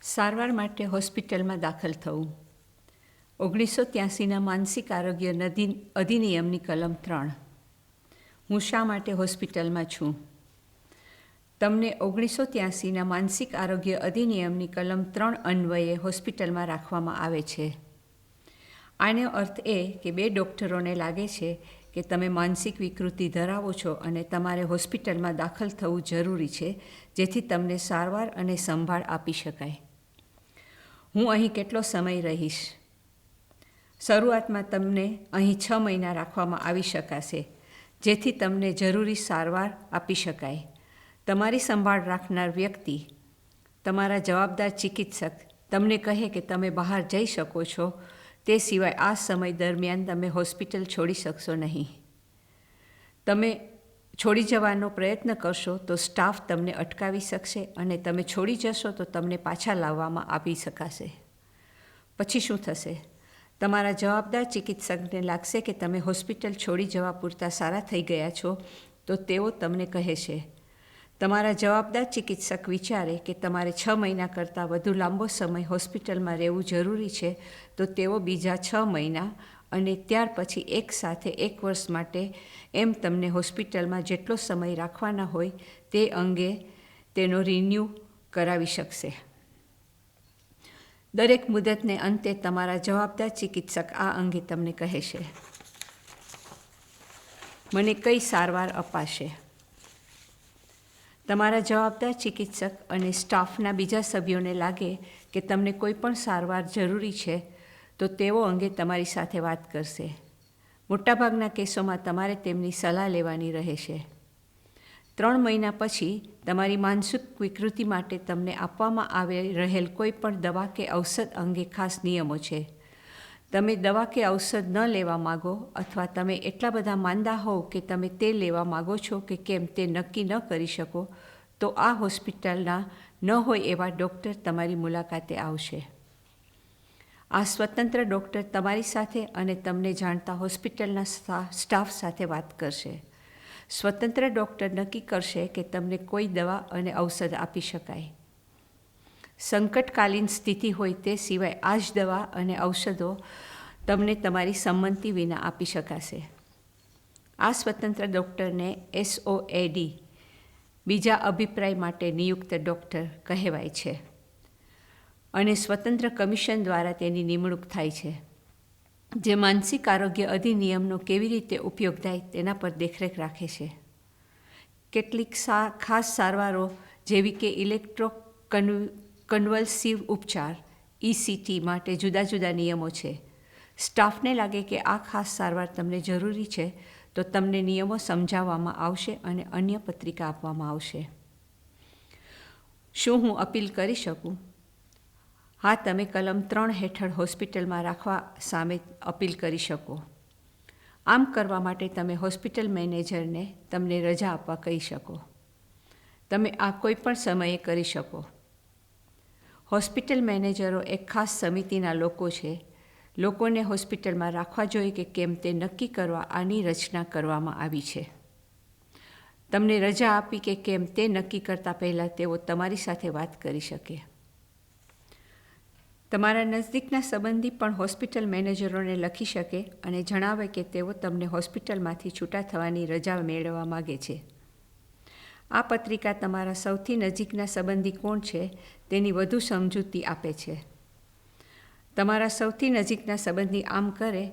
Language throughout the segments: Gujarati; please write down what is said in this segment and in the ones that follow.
સારવાર માટે હોસ્પિટલમાં દાખલ થવું. 1983ના માનસિક આરોગ્ય અધિનિયમની કલમ 3. હું શા માટે હોસ્પિટલમાં છું? તમને 1983ના માનસિક આરોગ્ય અધિનિયમની કલમ 3 અન્વયે હોસ્પિટલમાં રાખવામાં આવે છે. આનો અર્થ એ કે બે ડૉક્ટરોને લાગે છે કે તમે માનસિક વિકૃતિ ધરાવો છો અને તમારે હોસ્પિટલમાં દાખલ થવું જરૂરી છે, જેથી તમને સારવાર અને સંભાળ આપી શકાય. હું અહીં કેટલો સમય રહીશ? શરૂઆતમાં તમને અહીં 6 મહિના રાખવામાં આવી શકાશે, જેથી તમને જરૂરી સારવાર આપી શકાય. તમારી સંભાળ રાખનાર વ્યક્તિ, તમારા જવાબદાર ચિકિત્સક તમને કહે કે તમે બહાર જઈ શકો છો, તે સિવાય આ સમય દરમિયાન તમે હોસ્પિટલ છોડી શકશો નહીં. તમે છોડી જવાનો પ્રયત્ન કરશો તો સ્ટાફ તમને અટકાવી શકશે અને તમે છોડી જશો તો તમને પાછા લાવવામાં આવી શકાશે. પછી શું થશે? તમારા જવાબદાર ચિકિત્સકને લાગશે કે તમે હોસ્પિટલ છોડી જવા પૂરતા સારા થઈ ગયા છો, તો તેઓ તમને કહેશે. તમારા જવાબદાર ચિકિત્સક વિચારે કે તમારે 6 મહિના કરતાં વધુ લાંબો સમય હોસ્પિટલમાં રહેવું જરૂરી છે, તો તેઓ બીજા 6 મહિના અને ત્યાર પછી એકસાથે 1 વર્ષ માટે એમ તમને હોસ્પિટલમાં જેટલો સમય રાખવાના હોય તે અંગે તેનો રિન્યૂ કરાવી શકશે. દરેક મુદતને અંતે તમારા જવાબદાર ચિકિત્સક આ અંગે તમને કહેશે. મને કઈ સારવાર અપાશે? તમારા જવાબદાર ચિકિત્સક અને સ્ટાફના બીજા સભ્યોને લાગે કે તમને કોઈ પણ સારવાર જરૂરી છે, તો તેઓ અંગે તમારી સાથે વાત કરશે. મોટાભાગના કેસોમાં તમારે તેમની સલાહ લેવાની રહેશે. 3 મહિના પછી તમારી માનસિક વિકૃતિ માટે તમને આપવામાં આવી રહેલ કોઈ પણ દવા કે ઔષધ અંગે ખાસ નિયમો છે. તમે દવા કે ઔષધ ન લેવા માગો અથવા તમે એટલા બધા માંદા હોવ કે તમે તે લેવા માગો છો કે કેમ તે નક્કી ન કરી શકો, તો આ હોસ્પિટલના ન હોય એવા ડૉક્ટર તમારી મુલાકાતે આવશે. આ સ્વતંત્ર ડૉક્ટર તમારી સાથે અને તમને જાણતા હોસ્પિટલના સ્ટાફ સાથે વાત કરશે. સ્વતંત્ર ડૉક્ટર નક્કી કરશે કે તમને કોઈ દવા અને ઔષધ આપી શકાય. સંકટકાલીન સ્થિતિ હોય તે સિવાય આ જ દવા અને ઔષધો તમને તમારી સંમતિ વિના આપી શકાશે. આ સ્વતંત્ર ડૉક્ટરને SOAD બીજા અભિપ્રાય માટે નિયુક્ત ડૉક્ટર કહેવાય છે અને સ્વતંત્ર કમિશન દ્વારા તેની નિમણૂક થાય છે, જે માનસિક આરોગ્ય અધિનિયમનો કેવી રીતે ઉપયોગ થાય તેના પર દેખરેખ રાખે છે. કેટલીક ખાસ સારવારો જેવી કે ઇલેક્ટ્રોકન્વલ્સિવ ઉપચાર ECT માટે જુદા જુદા નિયમો છે. સ્ટાફને લાગે કે આ ખાસ સારવાર તમને જરૂરી છે, તો તમને નિયમો સમજાવવામાં આવશે અને અન્ય પત્રિકા આપવામાં આવશે. શું હું અપીલ કરી શકું? હા, તમે કલમ 3 હેઠળ હોસ્પિટલમાં રાખવા સામે અપીલ કરી શકો. આમ કરવા માટે તમે હોસ્પિટલ મેનેજરને તમને રજા આપવા કહી શકો. તમે આ કોઈ પણ સમયે કરી શકો. હોસ્પિટલ મેનેજરો એક ખાસ સમિતિના લોકો છે. લોકોને હોસ્પિટલમાં રાખવા જોઈએ કે કેમ તે નક્કી કરવા આની રચના કરવામાં આવી છે. તમને રજા આપી કે કેમ તે નક્કી કરતાં પહેલાં તેઓ તમારી સાથે વાત કરી શકે. તમારા નજદીકના સંબંધી પણ હોસ્પિટલ મેનેજરોને લખી શકે અને જણાવે કે તેઓ તમને હોસ્પિટલમાંથી છૂટા થવાની રજા મેળવવા માગે છે. આ પત્રિકા તમારા સૌથી નજીકના સંબંધી કોણ છે તેની વધુ સમજૂતી આપે છે. તમારા સૌથી નજીકના સંબંધી આમ કરે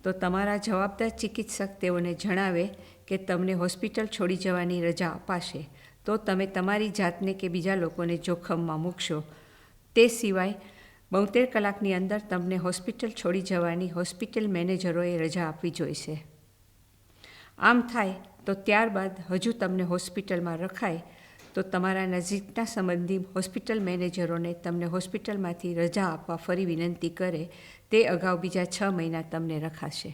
તો તમારા જવાબદાર ચિકિત્સક તેઓને જણાવે કે તમને હોસ્પિટલ છોડી જવાની રજા અપાશે, તો તમે તમારી જાતને કે બીજા લોકોને જોખમમાં મૂકશો. તે સિવાય 72 કલાકની અંદર તમને હોસ્પિટલ છોડી જવાની હોસ્પિટલ મેનેજરોએ રજા આપવી જોઈશે. આમ થાય તો ત્યારબાદ હજુ તમને હોસ્પિટલમાં રખાય તો તમારા નજીકના સંબંધી હોસ્પિટલ મેનેજરોને તમને હોસ્પિટલમાંથી રજા આપવા ફરી વિનંતી કરે તે અગાઉ બીજા 6 મહિના તમને રખાશે.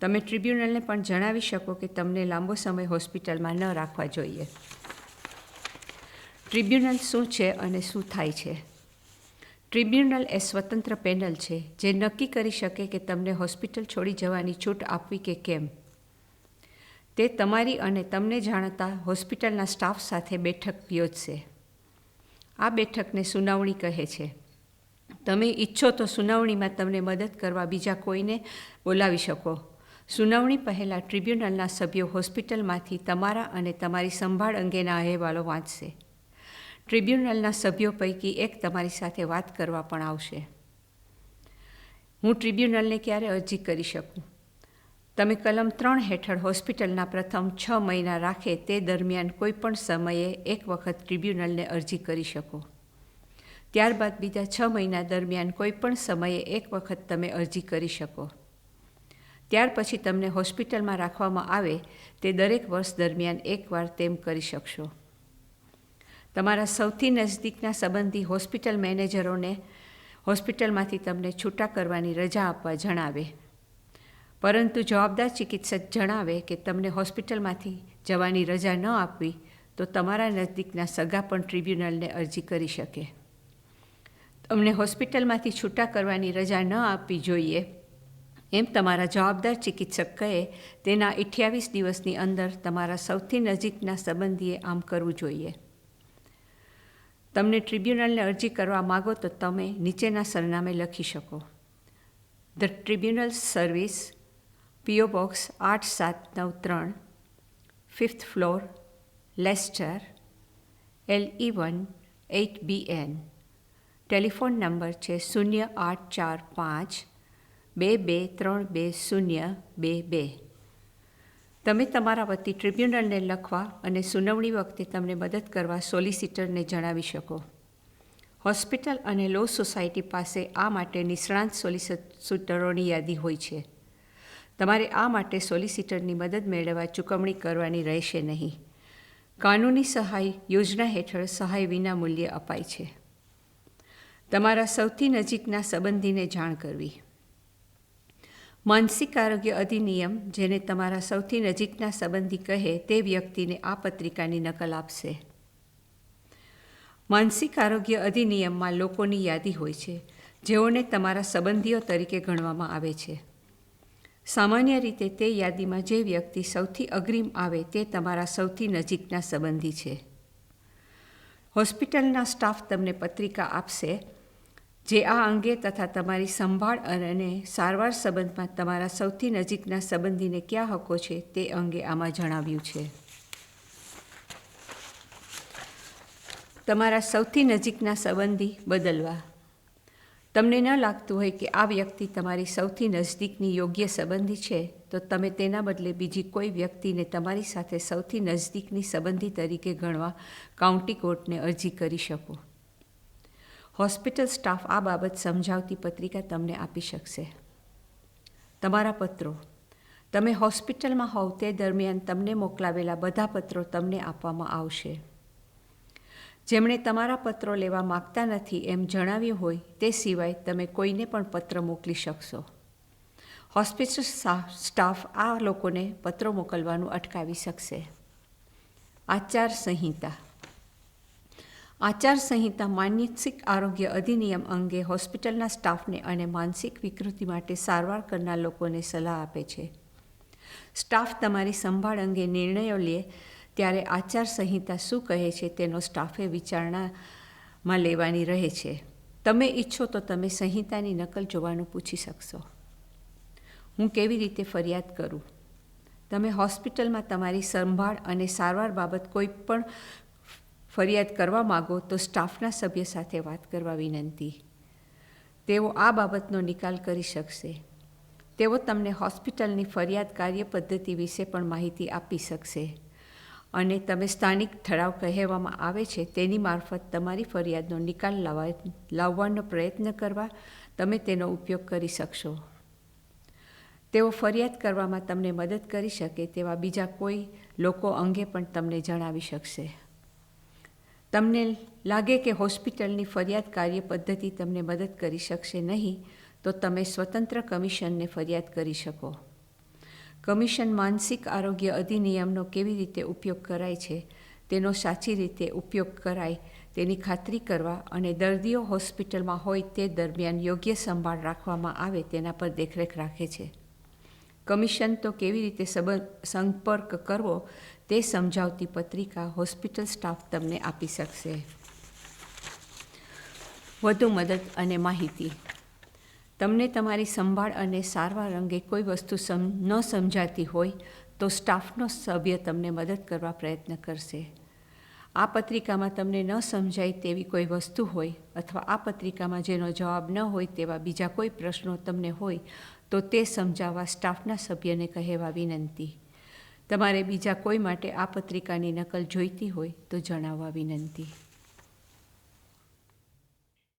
તમે ટ્રિબ્યુનલને પણ જણાવી શકો કે તમને લાંબો સમય હોસ્પિટલમાં ન રાખવા જોઈએ. ટ્રિબ્યુનલ શું છે અને શું થાય છે? ટ્રિબ્યુનલ એ સ્વતંત્ર પેનલ છે જે નક્કી કરી શકે કે તમને હોસ્પિટલ છોડી જવાની છૂટ આપવી કે કેમ. તે તમારી અને તમને જાણતા હોસ્પિટલના સ્ટાફ સાથે બેઠક યોજશે. આ બેઠકને સુનાવણી કહે છે. તમે ઈચ્છો તો સુનાવણીમાં તમને મદદ કરવા બીજા કોઈને બોલાવી શકો. સુનાવણી પહેલાં ટ્રિબ્યુનલના સભ્યો હોસ્પિટલમાંથી તમારા અને તમારી સંભાળ અંગેના અહેવાલો વાંચશે. ટ્રિબ્યુનલના સભ્યો પૈકી એક તમારી સાથે વાત કરવા પણ આવશે. હું ટ્રિબ્યુનલને ક્યારે અરજી કરી શકું? તમે કલમ 3 હેઠળ હોસ્પિટલના પ્રથમ 6 મહિના રાખે તે દરમિયાન કોઈ પણ સમયે એક વખત ટ્રિબ્યુનલને અરજી કરી શકો. ત્યારબાદ બીજા 6 મહિના દરમિયાન કોઈ પણ સમયે એક વખત તમે અરજી કરી શકો. ત્યાર પછી તમને હોસ્પિટલમાં રાખવામાં આવે તે દરેક વર્ષ દરમિયાન એકવાર તેમ કરી શકશો. તમારા સૌથી નજીકના સંબંધી હોસ્પિટલ મેનેજરોને હોસ્પિટલમાંથી તમને છૂટા કરવાની રજા આપવા જણાવે. પરંતુ જવાબદાર ચિકિત્સક જણાવે કે તમને હોસ્પિટલમાંથી જવાની રજા ન આપવી તો તમારા નજીકના સગા પણ ટ્રિબ્યુનલને અરજી કરી શકે. તમને હોસ્પિટલમાંથી છૂટા કરવાની રજા ન આપવી જોઈએ એમ તમારા જવાબદાર ચિકિત્સક કહે તેના 28 દિવસની અંદર તમારા સૌથી નજીકના સંબંધીએ આમ કરવું જોઈએ. તમને ટ્રિબ્યુનલને અરજી કરવા માગો તો તમે નીચેના સરનામે લખી શકો. The tribunal service, PO box 8793, 5th floor, Leicester, LE1 8BN. Telephone number છે 0845 22322022. તમે તમારા વતી ટ્રિબ્યુનલને લખવા અને સુનાવણી વખતે તમને મદદ કરવા સોલિસિટરને જણાવી શકો. હોસ્પિટલ અને લો સોસાયટી પાસે આ માટે નિષ્ણાંત સોલિસિટરોની યાદી હોય છે. તમારે આ માટે સોલિસિટરની મદદ મેળવવા ચૂકવણી કરવાની રહેશે નહીં. કાનૂની સહાય યોજના હેઠળ સહાય વિના મૂલ્યે અપાય છે. તમારા સૌથી નજીકના સંબંધીને જાણ કરવી. માનસિક આરોગ્ય અધિનિયમ જેને તમારા સૌથી નજીકના સંબંધી કહે તે વ્યક્તિને આ પત્રિકાની નકલ આપશે. માનસિક આરોગ્ય અધિનિયમમાં લોકોની યાદી હોય છે જેઓને તમારા સંબંધીઓ તરીકે ગણવામાં આવે છે. સામાન્ય રીતે તે યાદીમાં જે વ્યક્તિ સૌથી અગ્રિમ આવે તે તમારા સૌથી નજીકના સંબંધી છે. હોસ્પિટલના સ્ટાફ તમને પત્રિકા આપશે જે આ અંગે તથા તમારી સંભાળ અને સારવાર સંબંધમાં તમારા સૌથી નજીકના સંબંધીને કયા હકો છે તે અંગે આમાં જણાવ્યું છે. તમારા સૌથી નજીકના સંબંધી બદલવા. તમને ન લાગતું હોય કે આ વ્યક્તિ તમારી સૌથી નજદીકની યોગ્ય સંબંધી છે તો તમે તેના બદલે બીજી કોઈ વ્યક્તિને તમારી સાથે સૌથી નજદીકની સંબંધી તરીકે ગણવા કાઉન્ટી કોર્ટને અરજી કરી શકો. હોસ્પિટલ સ્ટાફ આ બાબત સમજાવતી પત્રિકા તમને આપી શકશે. તમારા પત્રો. તમે હોસ્પિટલમાં હોવ તે દરમિયાન તમને મોકલાવેલા બધા પત્રો તમને આપવામાં આવશે. જેમણે તમારા પત્રો લેવા માગતા નથી એમ જણાવ્યું હોય તે સિવાય તમે કોઈને પણ પત્ર મોકલી શકશો. હોસ્પિટલ સ્ટાફ આ લોકોને પત્રો મોકલવાનું અટકાવી શકશે. આચાર સંહિતા. આચાર સંહિતા માનસિક આરોગ્ય અધિનિયમ અંગે હોસ્પિટલના સ્ટાફને અને માનસિક વિકૃતિ માટે સારવાર કરનાર લોકોને સલાહ આપે છે. સ્ટાફ તમારી સંભાળ અંગે નિર્ણયો લે ત્યારે આચાર સંહિતા શું કહે છે તેનો સ્ટાફે વિચારણામાં લેવાની રહે છે. તમે ઈચ્છો તો તમે સંહિતાની નકલ જોવાનું પૂછી શકશો. હું કેવી રીતે ફરિયાદ કરું? તમે હોસ્પિટલમાં તમારી સંભાળ અને સારવાર બાબત કોઈ પણ ફરિયાદ કરવા માગો તો સ્ટાફના સભ્ય સાથે વાત કરવા વિનંતી. તેઓ આ બાબતનો નિકાલ કરી શકશે. તેઓ તમને હોસ્પિટલની ફરિયાદ કાર્ય પદ્ધતિ વિશે પણ માહિતી આપી શકશે અને તમે સ્થાનિક ઠરાવ કહેવામાં આવે છે તેની મારફત તમારી ફરિયાદનો નિકાલ લાવવાનો પ્રયત્ન કરવા તમે તેનો ઉપયોગ કરી શકશો. તેઓ ફરિયાદ કરવામાં તમને મદદ કરી શકે તેવા બીજા કોઈ લોકો અંગે પણ તમને જણાવી શકશે. તમને લાગે કે હોસ્પિટલની ફરિયાદ કાર્ય પદ્ધતિ તમને મદદ કરી શકશે નહીં તો તમે સ્વતંત્ર કમિશનને ફરિયાદ કરી શકો. કમિશન માનસિક આરોગ્ય અધિનિયમનો કેવી રીતે ઉપયોગ કરાય છે તેનો સાચી રીતે ઉપયોગ કરાય તેની ખાતરી કરવા અને દર્દીઓ હોસ્પિટલમાં હોય તે દરમિયાન યોગ્ય સંભાળ રાખવામાં આવે તેના પર દેખરેખ રાખે છે. કમિશન તો કેવી રીતે સંપર્ક કરવો તે સમજાવતી પત્રિકા હોસ્પિટલ સ્ટાફ તમને આપી શકશે. વધુ મદદ અને માહિતી. તમને તમારી સંભાળ અને સારવાર અંગે કોઈ વસ્તુ ન સમજાતી હોય તો સ્ટાફનો સભ્ય તમને મદદ કરવા પ્રયત્ન કરશે. આ પત્રિકામાં તમને ન સમજાય તેવી કોઈ વસ્તુ હોય અથવા આ પત્રિકામાં જેનો જવાબ ન હોય તેવા બીજા કોઈ પ્રશ્નો તમને હોય તો તે સમજાવવા સ્ટાફના સભ્યને કહેવા વિનંતી. તમારે બીજા કોઈ માટે આ પત્રિકાની નકલ જોઈતી હોય તો જણાવવા વિનંતી.